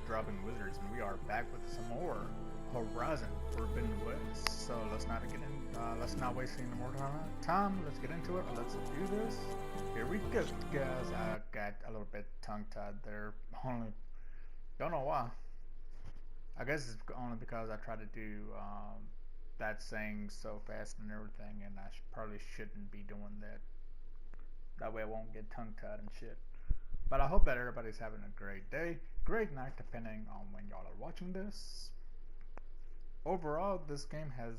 Dropping Wizards, and we are back with some more Horizon Forbidden West. So let's not waste any more time. Let's get into it. Let's do this. Here we go, guys. I got a little bit tongue-tied there. Only don't know why. I guess it's only because I try to do that saying so fast and everything, and I probably shouldn't be doing that. That way I won't get tongue-tied and shit. But I hope that everybody's having a great day, great night, depending on when y'all are watching this. Overall, this game has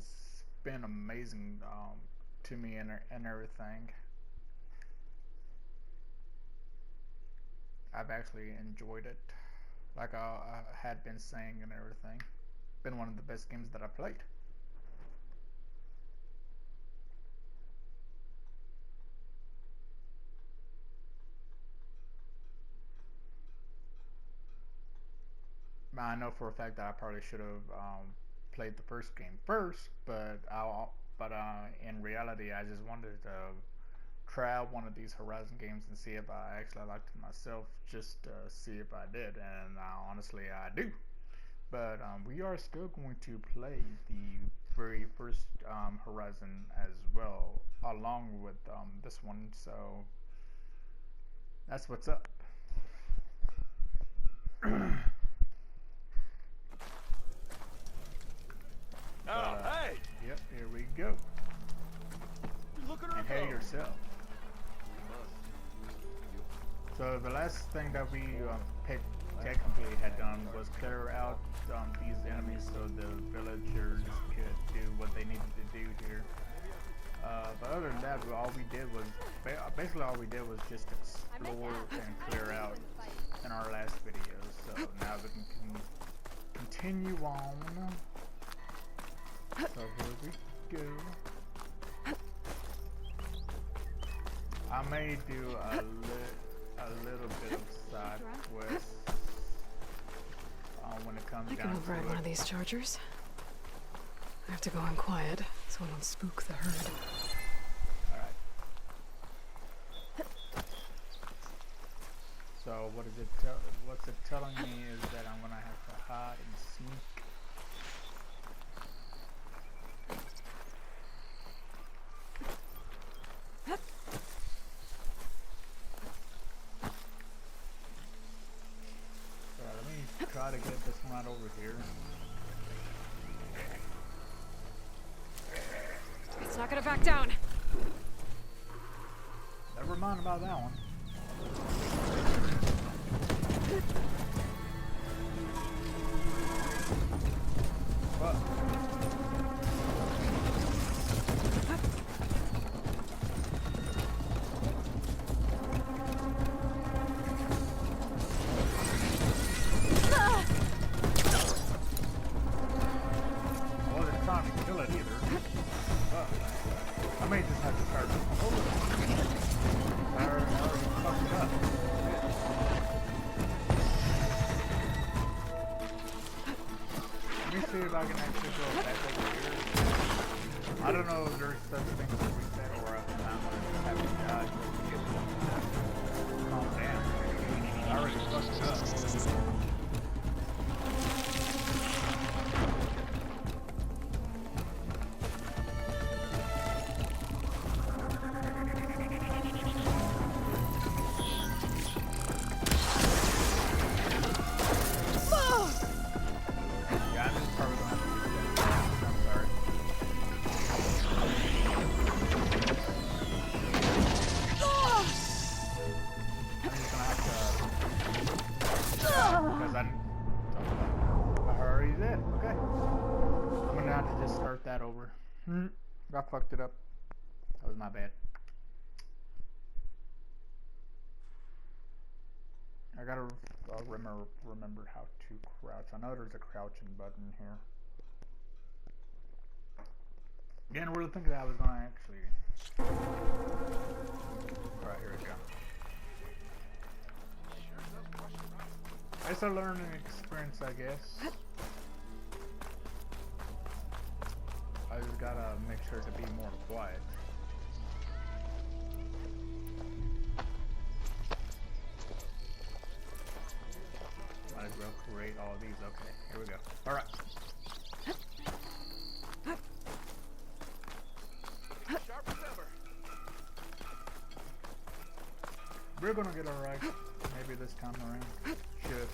been amazing to me and everything. I've actually enjoyed it, like I had been saying and everything. Been one of the best games that I played. I know for a fact that I probably should have played the first game first, but in reality, I just wanted to try out one of these Horizon games and see if I actually liked it myself, just to see if I did, and honestly, I do. But we are still going to play the very first Horizon as well, along with this one, so that's what's up. Hey! Yep, here we go. And hey yourself. So the last thing that we technically had done was clear out these enemies so the villagers could do what they needed to do here. But other than that, all we did was just explore and clear out in our last video. So now we can continue on. So here we go. I may do a little bit of side quests when it comes down to it. I can override one of these chargers. I have to go in quiet so I don't spook the herd. Alright. So what's it telling me is that I'm gonna have to hide and sneak. Try to get this one right over here. It's not gonna back down. Never mind about that one. What? I may just have to start over. I already fucked it up. Let me see if I can actually go back over here. I don't know if there's such a thing as a reset or if I'm gonna just have to die just to get them to calm down. I already fucked it up. That over. I fucked it up. That was my bad. I gotta remember how to crouch. I know there's a crouching button here. Again, really thinking I was gonna actually. Alright, here we go. It's a learning experience, I guess. I just gotta make sure to be more quiet. Might as well create all we go. Alright. Sharp as ever. We're gonna get alright. Maybe this time around. Should.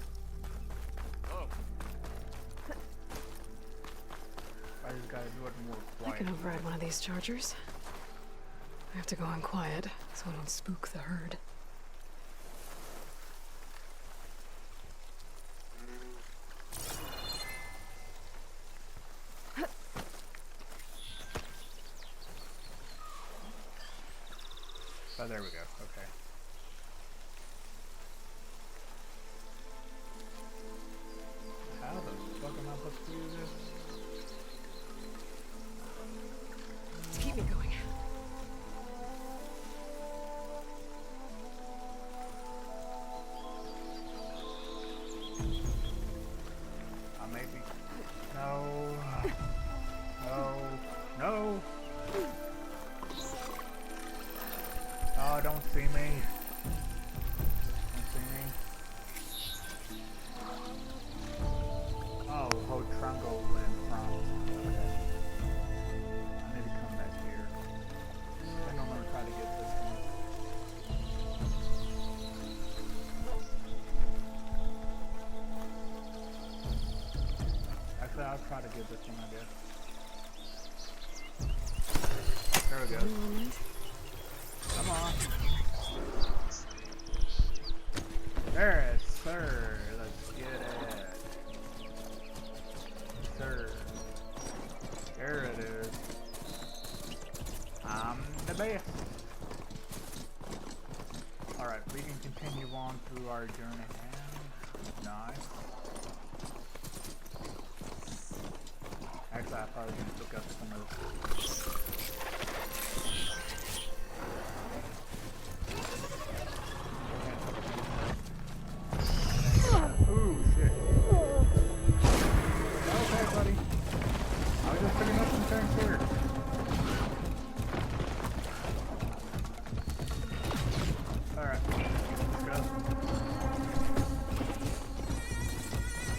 Oh, I just gotta do it more I quiet. can override one of these chargers. I have to go in quiet so I don't spook the herd. Oh, there we go. Okay. How the fuck am I supposed to do this? Let's keep me going. Maybe. No. No. No. Oh, don't see me. Don't see me. Oh, hold triangle and prompt. Okay. I need to come back here. I think I'm gonna try to get this one. Actually, I'll try to get this one, I guess. There we go. Come on. There it is, sir. Let's get it. Sir. There it is. I'm the best. Alright, we can continue on through our journey now. Nice. Actually, I probably can pick up some of this. Ooh, shit. Okay, buddy. I was just picking up some things here. Alright, let's go.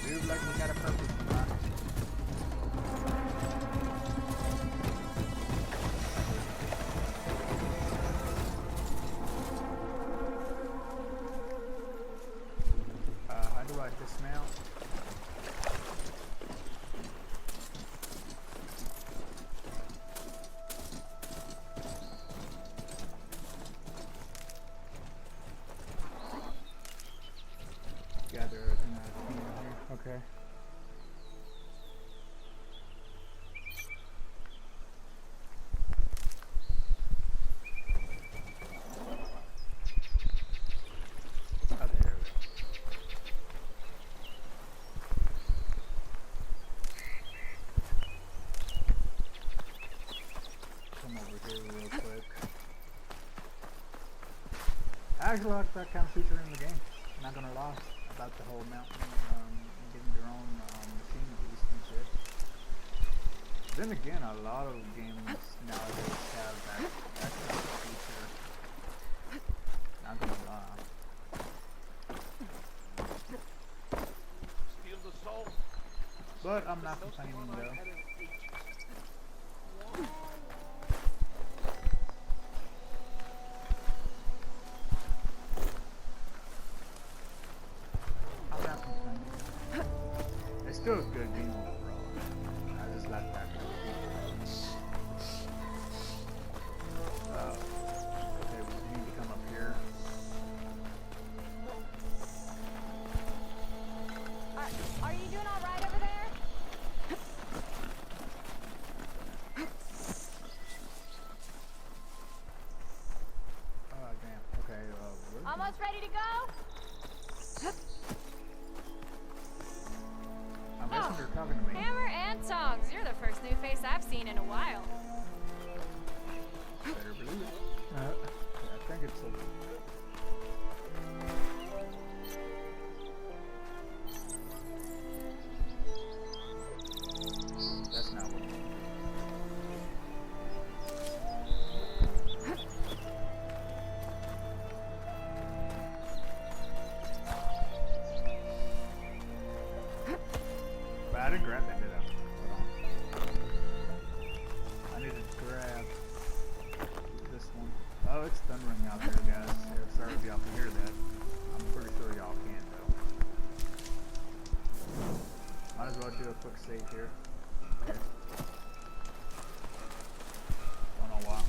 Dude, like we got a purpose in mind. How do I dismount? Gather everything I can here. Okay. Oh, there we go. Come over here real quick. I actually like that kind of feature in the game. Not gonna lie about the whole mountain, getting your own machine boost and shit. Then again, a lot of games nowadays have that kind of feature. Not gonna lie. steal the soul. But I'm not complaining though. I'm not complaining. It's still a good game overall. I just like that. Okay, we need to come up here. Are you doing all right over there? Oh damn. Okay, where's Almost ready to go? I'm guessing you're talking to me. Hammer and tongs. You're the first new face I've seen in a while. Better believe it. I think it's a... That's not what grab that, did I? Hold on. I need to grab this one. Oh, it's thundering out there, guys. Yeah, sorry if y'all can hear that. I'm pretty sure y'all can, though. Might as well do a quick save here. Okay. Don't know why.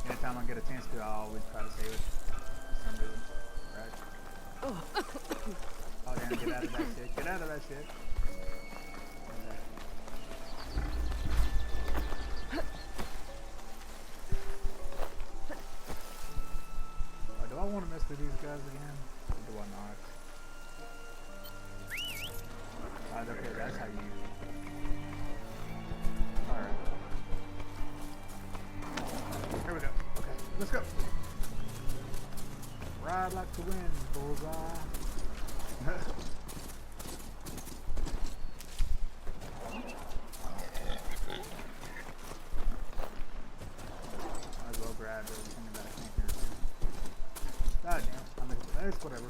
Anytime I get a chance to, I always try to save it. For some reason. Right? Oh, damn, get out of that shit. Get out of that shit. Okay. Do I want to mess with these guys again? Or do I not? Okay, that's how you... Alright. Here we go. Okay, let's go. Ride like the wind, bullseye. Might as well grab everything that I can here too. God damn, I mean, it's whatever.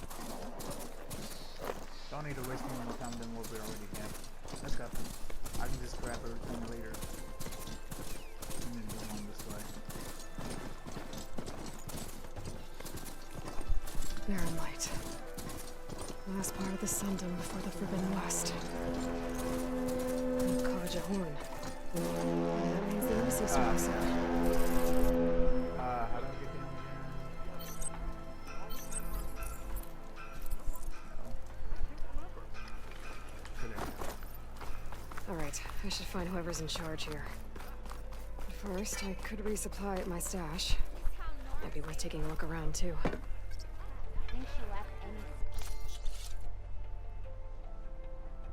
Don't need to waste any more time than what we already have. Let's go. I can just grab everything later. We need to go on this way. Barren light. Last part of the Sundom before the Forbidden West. And the Kaja horn. That means the Embassy's also. How do I get down again? Alright, I should find whoever's in charge here. But first, I could resupply at my stash. Might be worth taking a look around, too. I think she left any.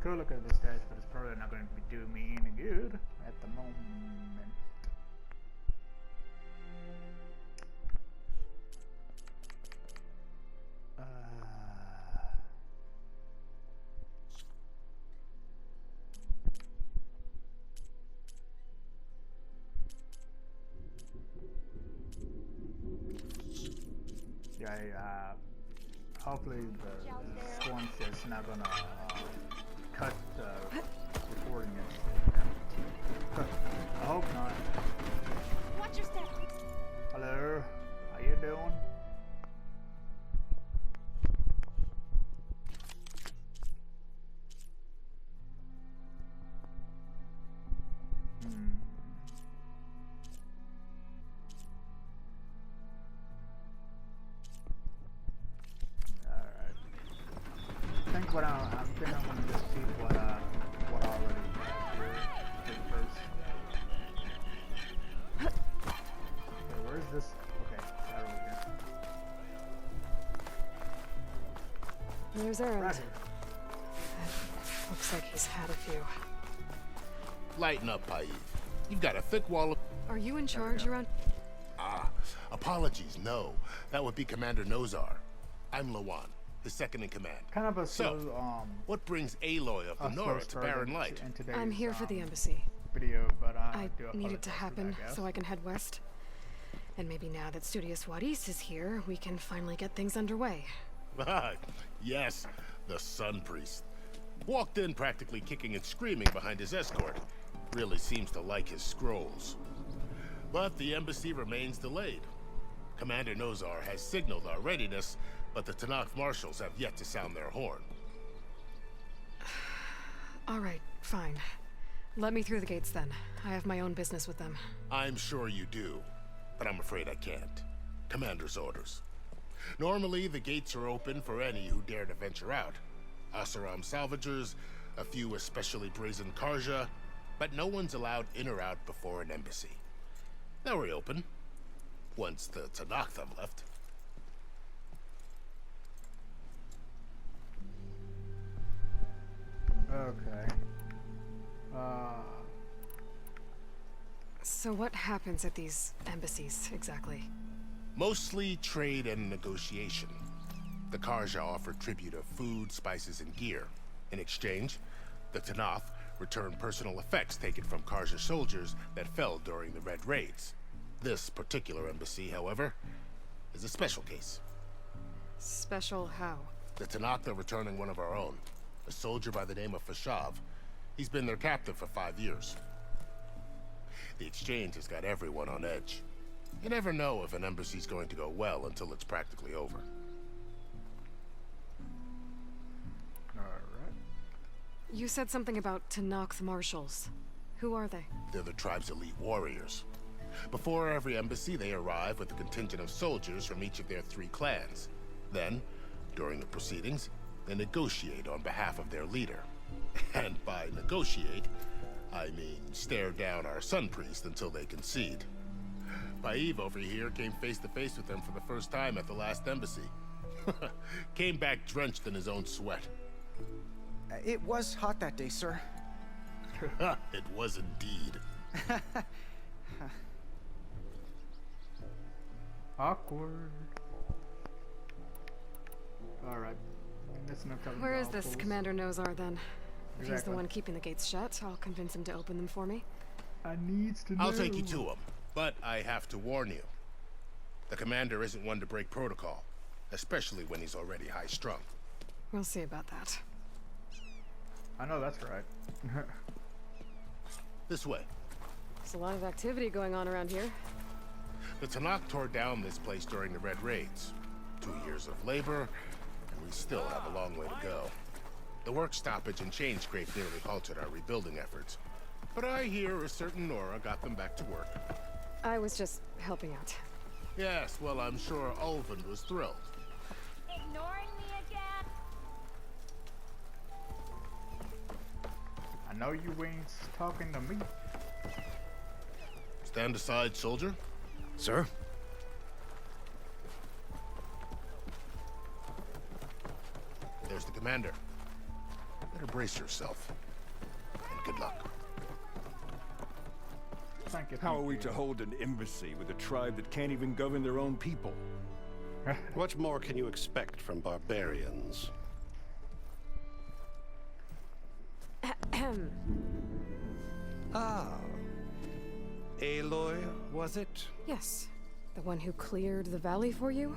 Could look at this stash, but it's probably not going to do me any good at the moment. Yeah, hopefully the storm shit's not gonna cut the recording and shit. I hope not. Watch your step. Hello, how you doing? What I think I'm gonna just keep what I already have here first. Okay, where's this? Okay, right over here. There's Erend. Right here. Looks like he's had a few. Lighten up, Paiv. You've got a thick wall of... Are you in charge around? Apologies, no. That would be Commander Nozar. I'm Lawan, his second in command. Kind of a slow, what brings Aloy of the North to Barren Light? I'm here for the embassy. Video, but I need it to happen so I can head west. And maybe now that Studious Wadis is here, we can finally get things underway. Yes, the Sun Priest. Walked in practically kicking and screaming behind his escort. Really seems to like his scrolls. But the embassy remains delayed. Commander Nozar has signaled our readiness, but the Tenakth marshals have yet to sound their horn. All right, fine. Let me through the gates then. I have my own business with them. I'm sure you do, but I'm afraid I can't. Commander's orders. Normally, the gates are open for any who dare to venture out. Asaram salvagers, a few especially brazen Karja, but no one's allowed in or out before an embassy. They'll reopen, once the Tenakth have left. Okay. So what happens at these embassies, exactly? Mostly trade and negotiation. The Karja offer tribute of food, spices, and gear. In exchange, the Tenakth return personal effects taken from Karja soldiers that fell during the Red Raids. This particular embassy, however, is a special case. Special how? The Tenakth are returning one of our own, a soldier by the name of Fashav. He's been their captive for 5 years. The exchange has got everyone on edge. You never know if an embassy's going to go well until it's practically over. Alright. You said something about Tanakh marshals. Who are they? They're the tribe's elite warriors. Before every embassy, they arrive with a contingent of soldiers from each of their 3 clans. Then, during the proceedings, they negotiate on behalf of their leader. And by negotiate, I mean stare down our sun priest until they concede. Paiv over here came face to face with them for the first time at the last embassy. Came back drenched in his own sweat. It was hot that day, sir. It was indeed. Awkward. Alright. That's enough time. Where is this Commander Nozar then? If he's the Exactly. one keeping the gates shut, I'll convince him to open them for me. I needs to know. I'll take you to him, but I have to warn you. The commander isn't one to break protocol, especially when he's already high-strung. We'll see about that. I know that's right. This way. There's a lot of activity going on around here. The Tanakh tore down this place during the Red Raids. 2 years of labor, and we still have a long way to go. The work stoppage and chain scrape nearly halted our rebuilding efforts. But I hear a certain Nora got them back to work. I was just helping out. Yes, well, I'm sure Ulvund was thrilled. Ignoring me again? I know you ain't talking to me. Stand aside, soldier. Sir? There's the commander. Better brace yourself. And good luck. Thank you. How are thank we you. to hold an embassy with a tribe that can't even govern their own people? What more can you expect from barbarians? Ah. Aloy, was it? Yes. The one who cleared the valley for you?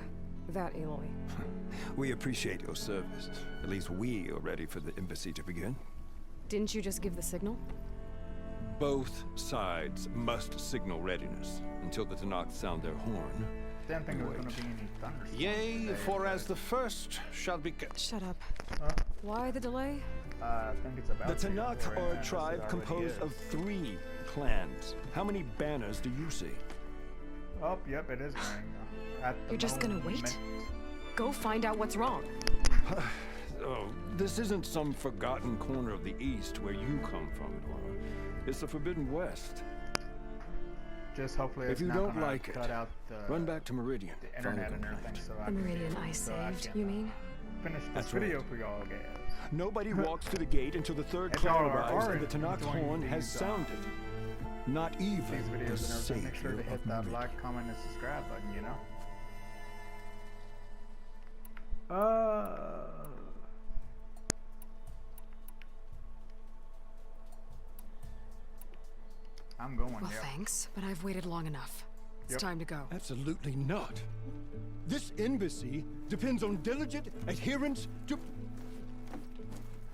That Aloy. We appreciate your service. At least we are ready for the embassy to begin. Didn't you just give the signal? Both sides must signal readiness until the Tanakh sound their horn. Didn't think there was Wait. gonna be any thunderstorms Yea, today, for but, as the first shall be... Shut up. Huh? Why the delay? I think it's about The to, Tanakh or are a it tribe already composed is. of 3 clans. How many banners do you see? Oh, yep, it is going. At the You're just gonna wait? moment. Go find out what's wrong. Oh, this isn't some forgotten corner of the East where you come from, Nora. It's the Forbidden West. Just hopefully If it's you not don't gonna like it, cut out the, Run back to Meridian. the File a internet and complaint. everything, so I The can Meridian I so saved, can, you mean? finish this That's video right. for y'all guys. Nobody walks to the gate until the 3rd If clan y'all are arrives and already the Tanakh enjoying horn has these, sounded. Not even These the videos and everything, make sure to savior hit of that Meridian. like, comment, and subscribe button, you know? I'm going, Well, yeah. thanks, but I've waited long enough. It's Yep. time to go. Absolutely not. This embassy depends on diligent adherence to...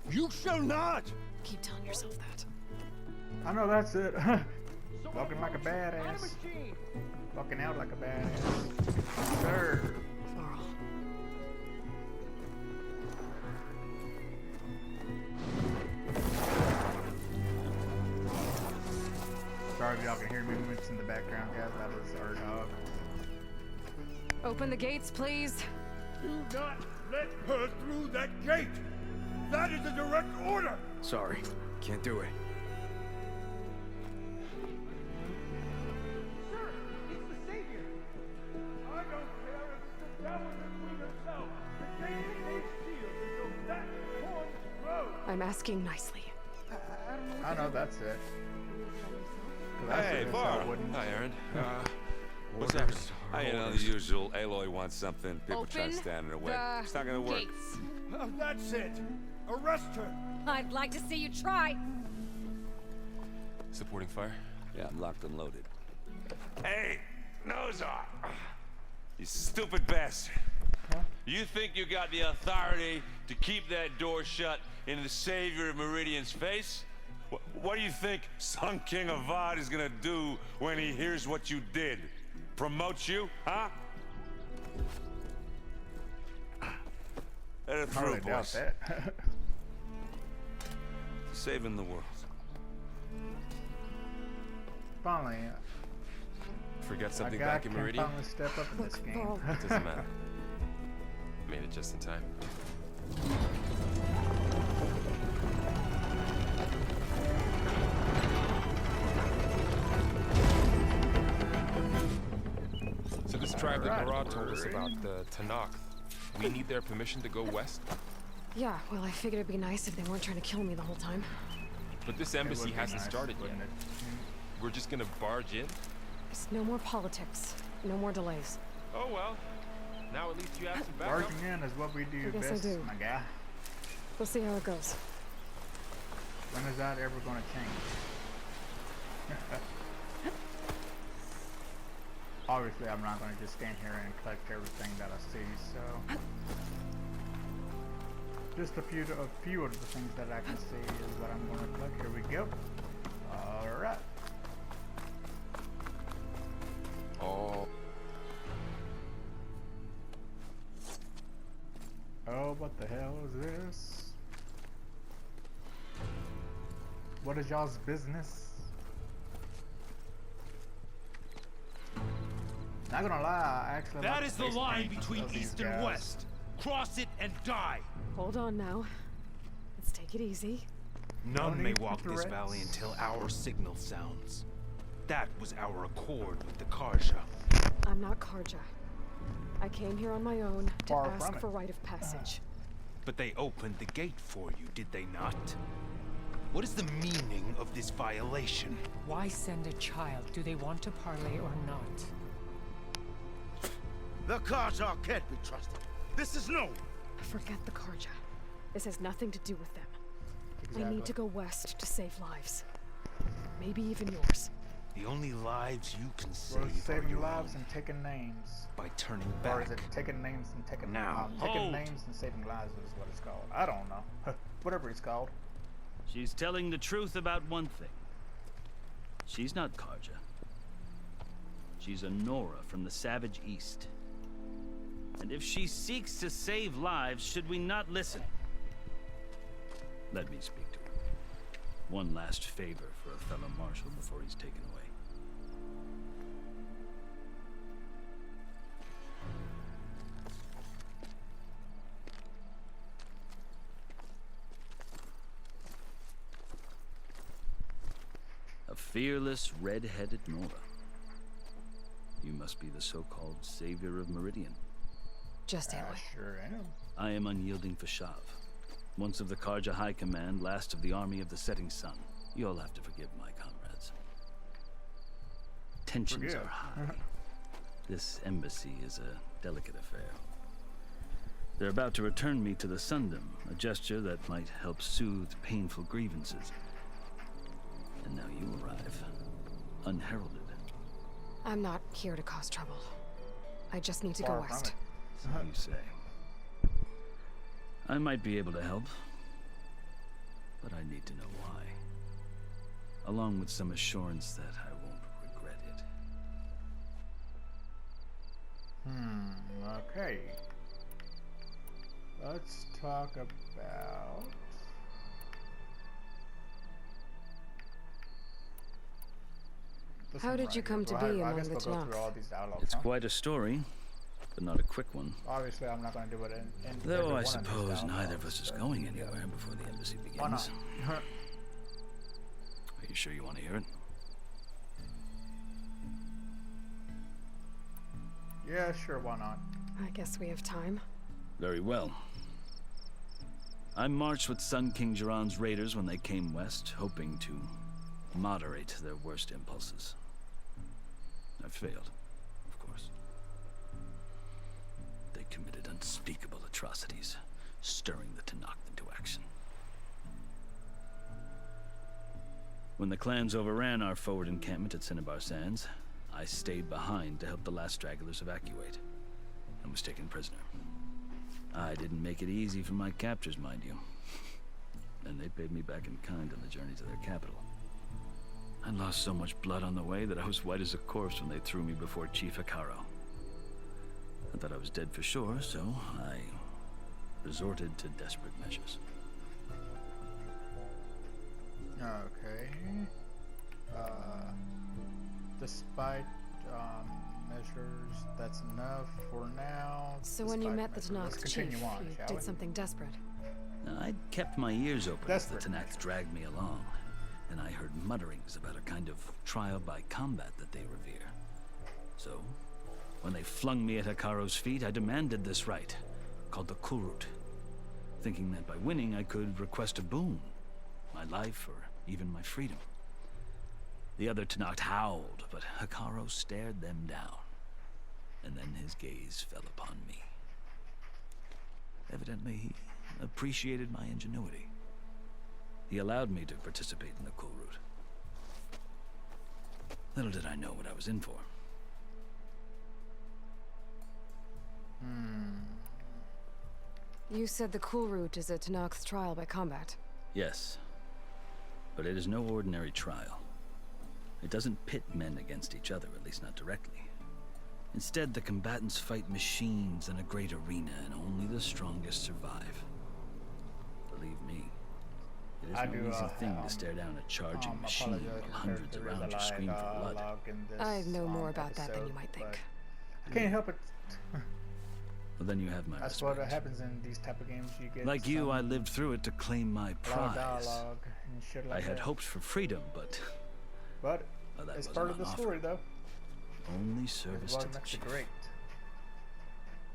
You shall not! Keep telling yourself that. I know that's it. Walking like a badass. Walking out like a badass. Sir. Laurel. Sorry if y'all can hear movements in the background, guys. That was our dog. Open the gates, please. Do not let her through that gate! That is a direct order! Sorry, can't do it. It's the Savior! I don't care if it's the devil or Queen herself! The gate remains sealed until that horn blows! I'm asking nicely. I know that's it. 'Cause I Hey, said this, I Bar. wouldn't. Hi, Aaron. What's happening? The usual. Aloy wants something. People try to Open stand in her way. the It's not gonna work. gates. That's it! Arrest her! I'd like to see you try. Supporting fire? Yeah, I'm locked and loaded. Hey, Nozar! You stupid bastard. You think you got the authority to keep that door shut in the savior of Meridian's face? What do you think Sun King Avad is gonna do when he hears what you did? Promote you, huh? Let it I through, really doubt boys. that. Saving the world. Finally, Forget a something guy back in can Meridian? finally step up in this Look, game. Varl. Doesn't matter. Made it just in time. So this tribe that Alright, Marad told us Marie. about, the Tanakh, we need their permission to go west? Yeah, well, I figured it'd be nice if they weren't trying to kill me the whole time. But this It embassy would be hasn't nice, started yet. wouldn't it? We're just gonna barge in? Just no more politics. No more delays. Oh well. Now at least you have some backup. Barging in is what we do I guess I best, do. my guy. We'll see how it goes. When is that ever going to change? Obviously, I'm not going to just stand here and collect everything that I see, so... Just a few of the things that I can see is what I'm going to collect. Here we go. Alright. Oh. Oh, what the hell is this? What is y'all's business? Not gonna lie, I actually That like is the face line paint between of these East and guys. West. Cross it and die. Hold on now. Let's take it easy. None No may need for walk this threats. valley until our signal sounds. That was our accord with the Karja. I'm not Karja. I came here on my own to Far ask from it. for rite of passage. But they opened the gate for you, did they not? What is the meaning of this violation? Why send a child? Do they want to parley or not? The Karja can't be trusted. This is known. Forget the Karja. This has nothing to do with them. I Exactly. need to go west to save lives. Maybe even yours. The only lives you can We're save are saving your lives own and taking names. by turning Or back. is it taking names and taking Now, taking hold. names and saving lives is what it's called. I don't know. Whatever it's called. She's telling the truth about one thing. She's not Karja. She's a Nora from the Savage East. And if she seeks to save lives, should we not listen? Let me speak to her. One last favor for a fellow marshal before he's taken away. A fearless, red-headed Nora. You must be the so-called savior of Meridian. Just I Aloy. sure am. I am unyielding Fashav, once of the Karja High Command, last of the army of the Setting Sun. You'll have to forgive my comrades. Tensions Forgive. are high. This embassy is a delicate affair. They're about to return me to the Sundom, a gesture that might help soothe painful grievances. And now you arrive, unheralded. I'm not here to cause trouble. I just need to Far go from west. it. So you say. I might be able to help, but I need to know why. Along with some assurance that I won't regret it. Okay. Let's talk about... How did you come to be among the Tanakh? Tanakh? It's quite a story, but not a quick one. Obviously, I'm not going to do it in Though every I one of these suppose neither of dialogues, us is but- going anywhere before the embassy Why not? begins. Are you sure you want to hear it? Yeah, sure, why not? I guess we have time. Very well. I marched with Sun King Jiran's raiders when they came west, hoping to moderate their worst impulses. I failed, of course. They committed unspeakable atrocities, stirring the Tanakh into action. When the clans overran our forward encampment at Cinnabar Sands, I stayed behind to help the last stragglers evacuate, and was taken prisoner. I didn't make it easy for my captors, mind you. and they paid me back in kind on the journey to their capital. I lost so much blood on the way that I was white as a corpse when they threw me before Chief Hekarro. I thought I was dead for sure, so I resorted to desperate measures. Okay. Despite measures, that's enough for now. So when you Despite met the measures. Tenakth Let's chief, continue on, you shall did we? something desperate. I'd kept my ears open as the Desperate Tenakth dragged me along, and I heard mutterings about a kind of trial by combat that they revere. So, when they flung me at Hekarro's feet, I demanded this right, called the Kulrut, thinking that by winning I could request a boon, my life or even my freedom. The other Tenakth howled, but Hekarro stared them down, and then his gaze fell upon me. Evidently, he appreciated my ingenuity. He allowed me to participate in the Kulrut. Little did I know what I was in for. You said the Kulrut is a Tenakth's trial by combat. Yes, but it is no ordinary trial. It doesn't pit men against each other, at least not directly. Instead, the combatants fight machines in a great arena, and only the strongest survive. Believe me, it is no easy thing to stare down a charging machine while hundreds around you scream for blood. I know more about that than you might think. I can't help it. Well, then you have my That's respect. what happens in these type of games. You get Like you, some I lived through it to claim my lot of prize. dialogue and shit like I had that. hopes for freedom, but But well, that it's wasn't part of on the offer. story, though. Only It's service what to the makes it chief. great.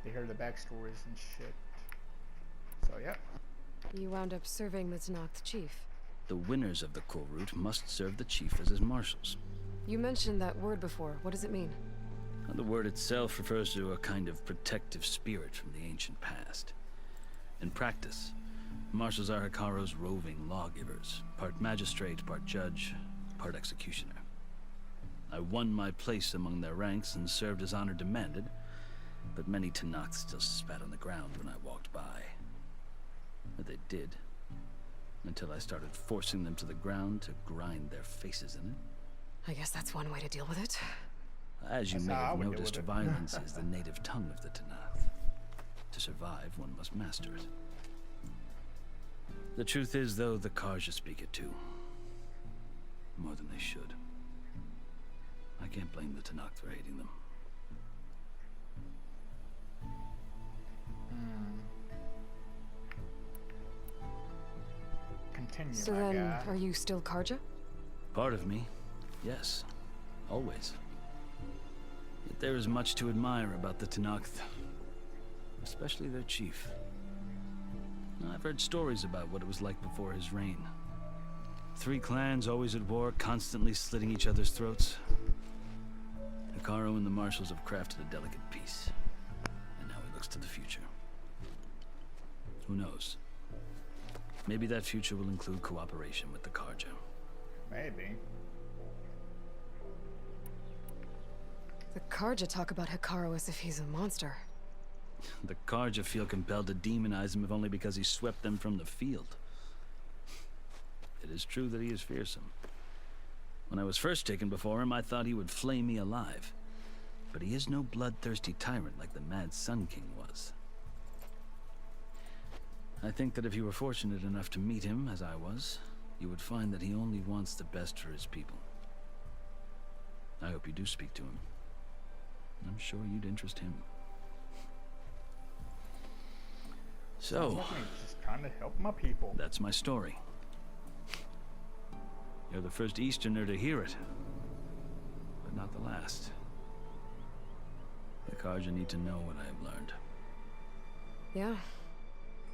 They hear the backstories and shit. So yeah. You wound up serving the Tenakth chief. The winners of the Kulrut must serve the chief as his marshals. You mentioned that word before. What does it mean? The word itself refers to a kind of protective spirit from the ancient past. In practice, marshals are Hekarro's roving lawgivers, part magistrate, part judge, part executioner. I won my place among their ranks and served as honor demanded, but many Tenakth still spat on the ground when I walked by. But they did, until I started forcing them to the ground to grind their faces in it. I guess that's one way to deal with it. As you That's may how I have would deal noticed, with it. violence is the native tongue of the Tenakth. To survive, one must master it. The truth is, though, the Karja speak it too. More than they should. I can't blame the Tenakth for hating them. Continue, So my then, guy. are you still Karja? Part of me, yes. Always. Yet there is much to admire about the Tenakth. Especially their chief. I've heard stories about what it was like before his reign. 3 clans always at war, constantly slitting each other's throats. Hekarro and the marshals have crafted a delicate peace. And now he looks to the future. Who knows? Maybe that future will include cooperation with the Karja. Maybe. The Karja talk about Hekarro as if he's a monster. The Karja feel compelled to demonize him if only because he swept them from the field. It is true that he is fearsome. When I was first taken before him, I thought he would flay me alive. But he is no bloodthirsty tyrant like the Mad Sun King was. I think that if you were fortunate enough to meet him, as I was, you would find that he only wants the best for his people. I hope you do speak to him. I'm sure you'd interest him. So, Sounds like me, just trying to help my people. that's my story. You're the first Easterner to hear it, but not the last. The Karja need to know what I have learned. Yeah.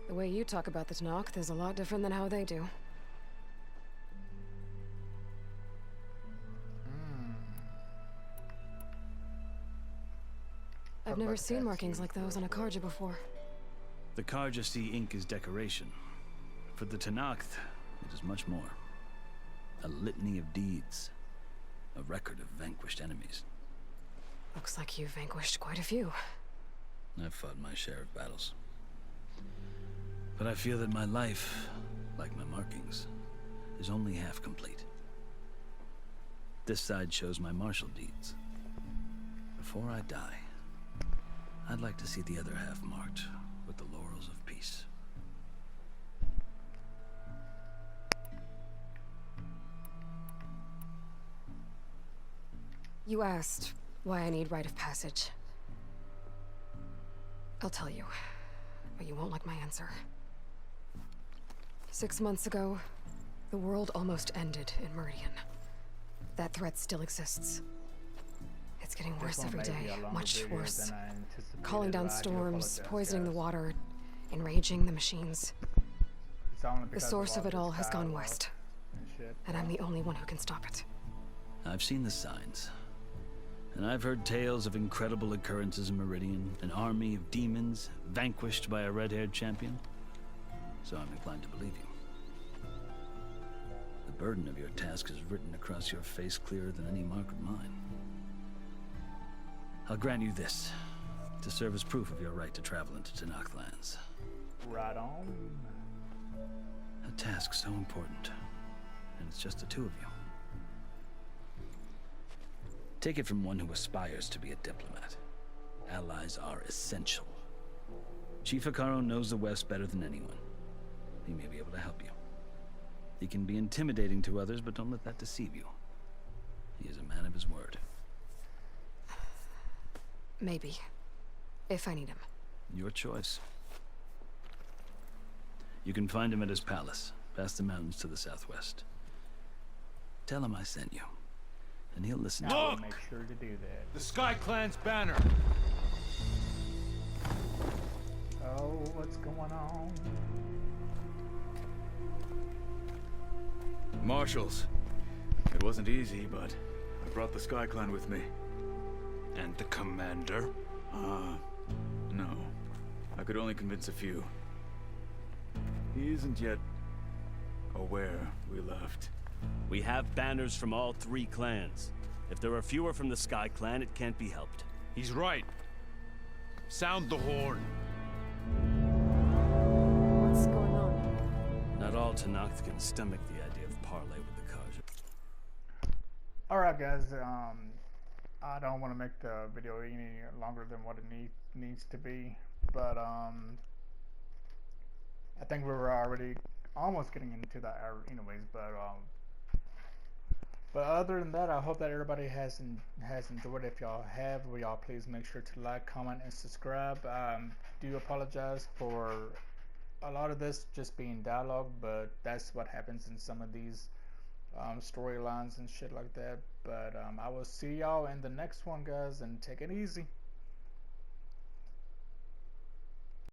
The way you talk about the Tenakth is a lot different than how they do. I've never seen markings like those on a Karja before. The Karja see ink as decoration. For the Tenakth, it is much more. A litany of deeds. A record of vanquished enemies. Looks like you've vanquished quite a few. I've fought my share of battles. But I feel that my life like my markings, is only half complete. This side shows my martial deeds. Before I die, I'd like to see the other half marked with the laurels of peace. You asked why I need rite of passage. I'll tell you, but you won't like my answer. 6 months ago, the world almost ended in Meridian. That threat still exists. It's getting worse every day, much worse. Calling down storms, poisoning the water, enraging the machines. The source of it all has gone west, and I'm the only one who can stop it. I've seen the signs. And I've heard tales of incredible occurrences in Meridian, an army of demons vanquished by a red-haired champion. So I'm inclined to believe you. The burden of your task is written across your face clearer than any mark of mine. I'll grant you this, to serve as proof of your right to travel into Tenakth lands. Right on. A task so important, and it's just the two of you. Take it from one who aspires to be a diplomat. Allies are essential. Chief Hekarro knows the West better than anyone. He may be able to help you. He can be intimidating to others, but don't let that deceive you. He is a man of his word. Maybe. If I need him. Your choice. You can find him at his palace, past the mountains to the southwest. Tell him I sent you. And he'll listen to Look! Make sure to do that. The Sky Clan's banner! Oh, what's going on? Marshals. It wasn't easy, but I brought the Sky Clan with me. And the commander? No. I could only convince a few. He isn't yet aware we left. We have banners from all 3 clans. If there are fewer from the Sky Clan, it can't be helped. He's right. Sound the horn. What's going on? Not all Tenakth can stomach the idea of parley with the Carja. Alright guys, I don't want to make the video any longer than what it needs to be, but I think we were already almost getting into that hour anyways, but other than that, I hope that everybody has enjoyed. If y'all have, will y'all please make sure to like, comment, and subscribe. Do apologize for a lot of this just being dialogue, but that's what happens in some of these storylines and shit like that. But I will see y'all in the next one, guys, and take it easy.